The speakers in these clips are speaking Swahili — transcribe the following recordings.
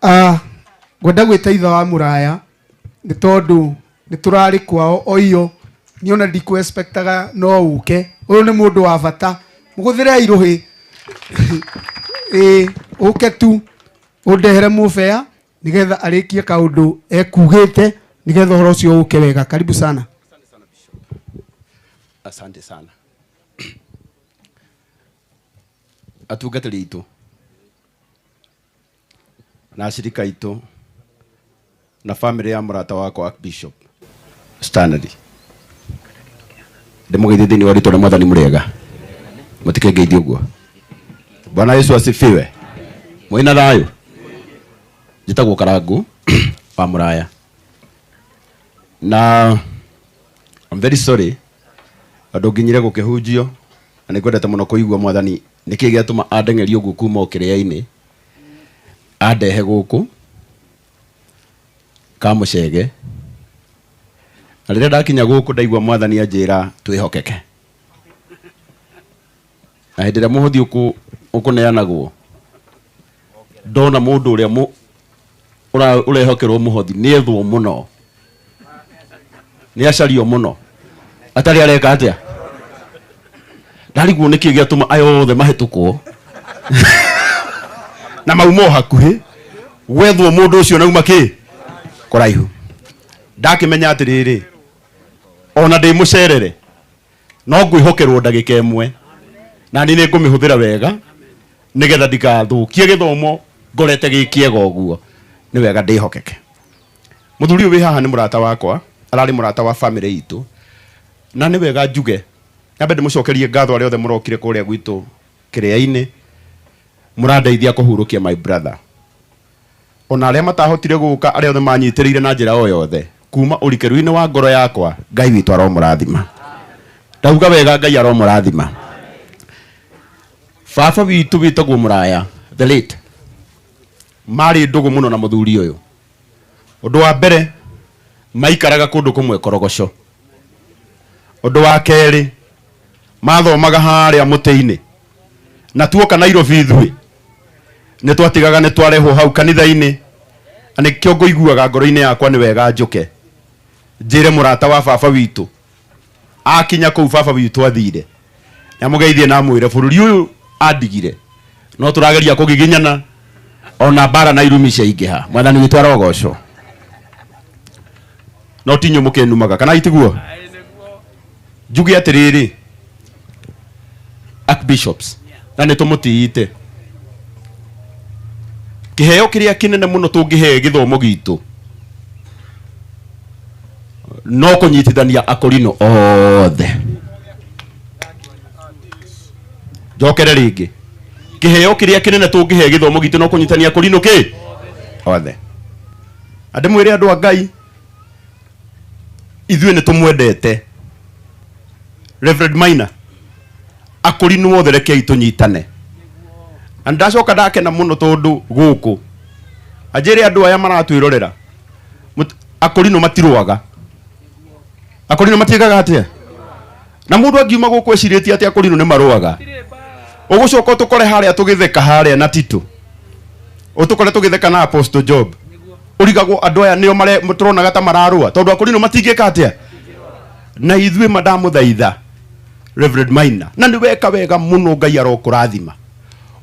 Gwenda gwita itha wa Muraya ni tondu ni turari kwao oiyo ni ona ndiku expectaga no uke uyu ni mundu wa bata muguthire iruhi uke tu undehere mubea nigetha arikie kaundu ekugite nigetha horo cio uke wega. Karibu sana. Asante sana. Atungatĩri itu na shirika itu na family ya murata wako Archbishop Stanley ndemugeithie thĩinĩ wa rĩĩtwa rĩa Mwathani mũrĩega mũtikengeithie ũguo. Bwana Yesu asifiwe. Mwĩna thayũ. Njĩtagwo Karangũ wa Muraya na I'm very sorry andũ nginyire gũkĩhunjio na nĩngwendete mũno kũigua Mwathani nĩkĩ gĩatũma andengerie ũguo kuma ũkĩrĩa-inĩ andehe gũkũ Kamũcege. Na rĩrĩa ndakinya gũkũ ndaigua Mwathani anjĩra twĩhokeke. Na hĩndĩ ĩrĩa mũhothi ũkũneanagwo ndona mũndũ ũrĩa ũrehokerwo mũhothi nĩ ethwo mũno nĩ acario mũno atarĩ areka atĩa ndariguo nĩkĩ gĩatũma aya othe mahĩtũkwo na maumo hakuhĩ gwethwo mũndũ ũcio nauma kĩ kũraihu. Ndakĩmenya atĩrĩrĩ ona ndĩ mũcerere no ngwĩhokerwo ndagĩka ĩmwe na niĩ nĩngũmĩhũthĩra wega nĩgetha ndikathũkie gĩthomo ngorete gĩkĩega ũguo. Nĩ wega ndĩhokeke. Mũthuri ũyũ wĩ haha nĩ mũrata wakwa, ararĩ mũrata wa family itũ na nĩ wega njuge nyambe ndĩmũcokerie ngatho arĩa othe mũrokire kũrĩa gwitũ kĩrĩa-inĩ mũrandeithia kũhurũkia my brother. Ona arĩa matahotire gũka arĩa othe manyitĩrĩire na njĩra o yothe kuma ũrikĩru-inĩ wa ngoro yakwa Ngai witũ aromũrathima. Ndauga wega Ngai aromũrathima. Baba witũ wĩtagwo Muraya the late marĩ ndũgũ mũno na mũthuri ũyũ. Ũndũ wa mbere maikaraga kũndũ kũmwe Korogoco. Ũndũ wa kerĩ mathomaga harĩa mũtĩ-inĩ na tuoka Nairobi ithuĩ nĩ twatigaga nĩ twarehwo hau kanitha-inĩ na nĩkĩo ngũiguaga ngoro-inĩ yakwa nĩ wega njũke njĩre mũrata wa baba witũ akinya kũu baba witũ athire nyamũgeithie na mwĩre bũrũri ũyũ andigire no tũrageria kũgiginyana ona bara na irumi ciaingĩha. Mwathani witũ arogocwo. No tinyo mũkĩnumaga kana itiguo njuge atĩrĩrĩ Archbishops na nĩ tũmũtiite kĩheo kĩrĩa kĩnene mũno tũngĩhe gĩthomo gitũ no kũnyitithania akorino othe. Njokere rĩngĩ kĩheo kĩrĩa kĩnene tũngĩhe gĩthomo gitũ no kũnyitithania akorino kĩ othe. Andĩ mwĩre andũ a Ngai ithuĩ nĩ tũmwendete Reverend Maina akorino othe rekei tũnyitane. Ndacoka ndakena mũno tondũ gũkũ anjĩre andũ aya maratwĩrorera akorino matirũaga. Akorino matiĩkaga atĩa na mũndũ angiuma gũkũ ecirĩtie atĩ akorino nĩ marũaga. Ũgũcoka ũtũkore harĩa tũgĩtheka harĩa na Tito ũtũkore tũgĩtheka na Apostle Job ũrigagwo andũ aya nĩo tũronaga ta mararũa tondũ akorino matingĩka atĩa. Na ithuĩ mandamũthaitha Reverend Maina na nĩ weka wega mũno Ngai arokũrathima.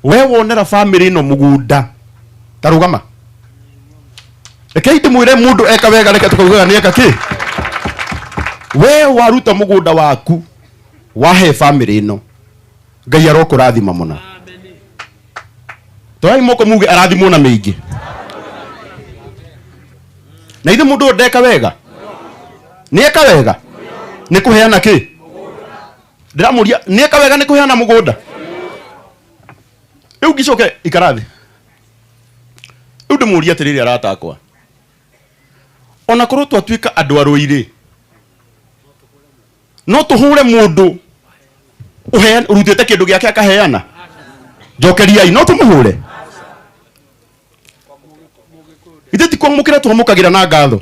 We wonera family ĩno mũgũnda ta rũgama rekei ndĩmwĩre mũndũ eka wega reke tũkaugaga nĩ eka kĩ. We waruta mũgũnda waku wahe family ĩno Ngai arokũrathima mũno. Twaĩ moko muge arathimwo na mĩingĩ. Na ithe mũndũ ndeka wega nĩ eka wega nĩ kũheana kĩ. Ndĩramũria nĩ eka wega nĩ kũheana mũgũnda. Rĩu ngĩcoke ikarathi rĩu ndĩmũria atĩrĩrĩ arata akwa ona korwo twatuĩka andũ arũirĩ no tũhũre mũndũ ũrutĩte kĩndũ gĩake akaheana. Njokeriai no tũmũhũre. Ithe ti kwamũkĩra twamũkagĩra na ngatho.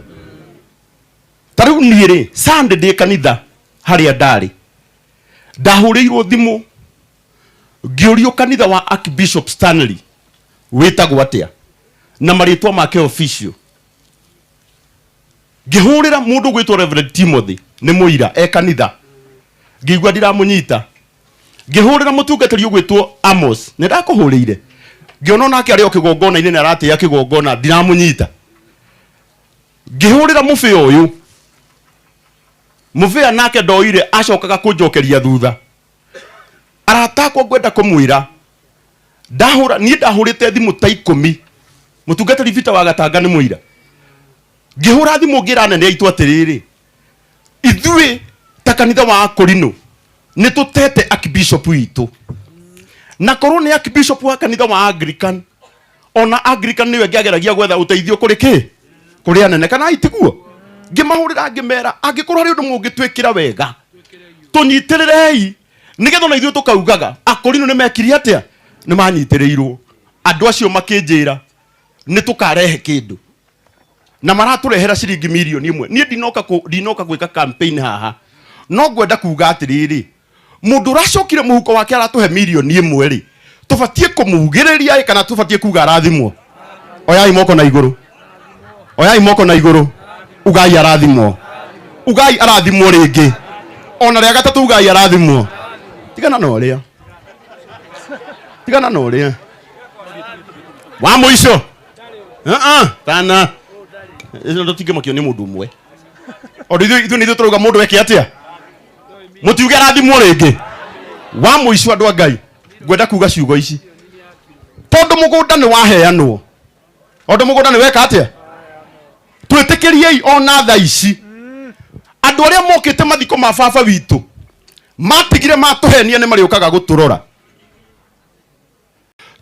Ta rĩu niĩ rĩ Sunday ndĩ kanitha harĩa ndarĩ ndahũrĩirwo thimũ ngĩũrio kanitha wa Archbishop Stanley wĩtagwo atĩa. na maritwa make official ngihurira mundu gwitwo Reverend Timothy ni muira kanitha ngigwa ndiramunyita ngihurira mutungatari ugwitwo Amos ni ndakuhurire ngiona nake ari okigongona ine arate ya kigongona ndiramunyita ngihurira mufe uyu mufe nake ndoire acokaga kunjokeria thutha aratakwo ngwenda kumwira ndahura ni ndahurite thimu ta 10 mutungatari Vita wa Gatanga ni muira ngihura thimu ngira nene aitu atiriri ithui ta kanitha wa Korino ni tutete Archbishop witu na korwo ni Archbishop wa kanitha wa Anglican ona Anglican niwe ngiageragia gwetha uteithio kuri ki kuri anene kana itiguo ngimahurira ngimera angikorwo hari undu mungitwikira wega tunyitirerei nigetha na ithuĩ tukaugaga Akorino ni mekirie atia ni manyitiriirwo andu acio makinjira ni tukarehe kindu na maraturehera ciringi milioni 1 nie ndinoka gwika campaign haha no ngwenda kuuga atiriri mundu racokire muhuko wake aratuhe milioni 1 ri tubatie kumugiriria kana tubatie kuuga arathimwo oyai moko na iguru ugai arathimwo ringi ona ria gatatu ugai arathimwo tigana na uria wa muico tana ndo tigemakio ni mundu umwe ondo ithu ni turuga mundu weke atia mutiuge arathimwo ringi wa muico andu Ngai ngwenda kuuga ciugo ici tondu mugunda ni waheanwo ondu mugunda ni weka atia twitikiriei ona tha ici andu aria mokite mathiko ma baba witu matigire matuhenia ni mariukaga guturora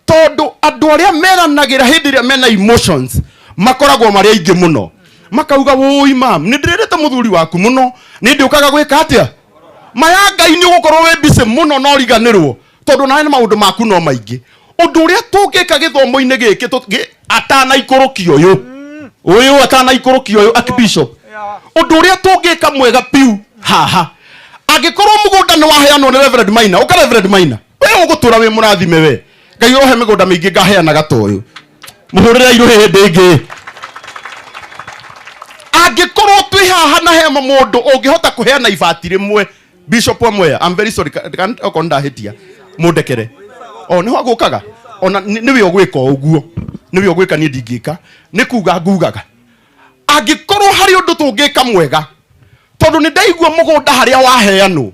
tondu andu aria meranagira hindi ria mena emotions makoragwo mari aingi muno makauga woi mam ni ndirete muthuri waku muno ni ndiukaga gwika atia maya Ngai ni ugukorwo we busy muno no riganirwo tondu nawe na maundu maku no maingi undu uria tungika githomo-ini giki atana ikurukio uyu Archbishop undu uria tungika mwega piu haha angikorwo mugunda ni waheanwo ni Reverend Maina uka Reverend Maina we ugutura we murathime we Ngai urohe migunda mingi ngaheanaga ta uyu muhurira iruhe ndingi angikorwo twi haha na hema mundu ungihota kuheana ibati rimwe Bishop amwe I'm very sorry okonda hitia mundekere ni hagukaga ona niwe ogwika uguo niwe ogwika ni ndingika ni kuuga ngugaga angikorwo hari undu tungika mwega tondu ni ndaigua mugunda haria waheanwo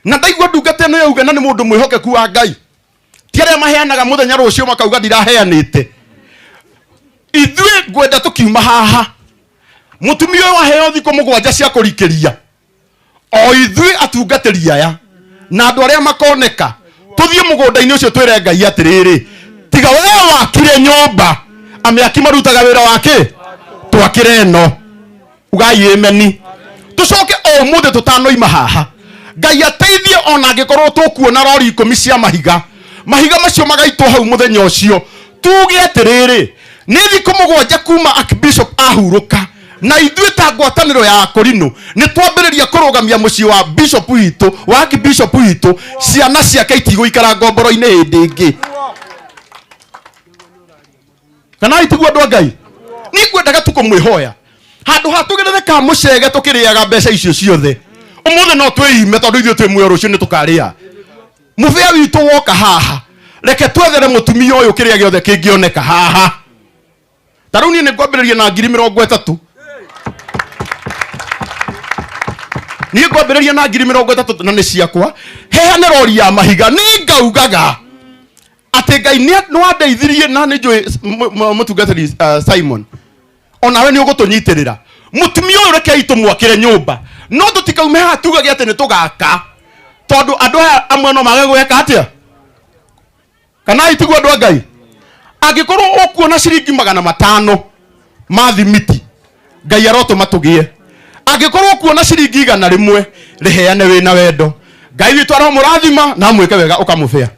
na ndaigua ndungate no yauga na ni mundu mwihokeku wa Ngai ti aria maheanaga muthenya rucio makauga ndiraheanite ithui ngwenda tukiuma haha mutumia wa heo thiko mugwanja cia kurikiria o ithui atungatiri aya na andu aria makoneka tuthie mugunda-ini ucio twire Ngai atiriri tiga wewe wakire nyumba amiaki marutaga wira wake twakire no ugai emeni tucoke o muthe tutanoima haha Ngai ateithie ona angikorwo tukuona rori 10 cia mahiga macio magaitwo hau muthenya ucio tuge atiriri ni thiko mugwanja kuma Archbishop ahuruka na ithuĩ ta ngwatanĩro ya Korino nĩ twambĩrĩria kũrũgamia mũciĩ wa Bishop witũ wa Archbishop witũ ciana ciake itigũikara ngomboro-inĩ hĩndĩ ĩngĩ kana itigua andũ a Ngai nĩ ngwendaga tũkũmwĩhoya handũ ha tũgerere ka mũcege tũkĩrĩaga mbeca icio ciothe ũmũthĩ no twĩime tondũ ithuĩ twĩ muoyo rũciũ nĩ tũkarĩa mũbĩa witũ woka haha reke twethere mũtumia ũyũ kĩrĩa gĩothe kĩngĩoneka haha ta rĩu niĩ nĩ ngwambĩrĩria na 30,000 niĩ ngwambĩrĩria na 30,000 na nĩ ciakwa heane rori ya mahiga nĩ ngaugaga atĩ Ngai nĩ wandeithirie na nĩ njũĩ mũtungatĩri Simon onawe nĩ ũgũtũnyitĩrĩra mũtumia ũyũ rekei tũmwakĩre nyũmba no tũtikaume haha tugage atĩ nĩ tũgaka tondu andũ aya amwe no mage gweka atia kana itigua andũ a Ngai angikorwo ũkuona ciringi 500 ma thimiti Ngai arotũma tũgie angikorwo ũkuona ciringi 100 riheane wĩna wendo Ngai witũ aromũrathima na mwĩke wega ũkamũbĩa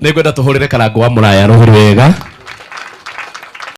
nĩ ngwenda tũhũrĩre karango wa mũraya rũhĩ wega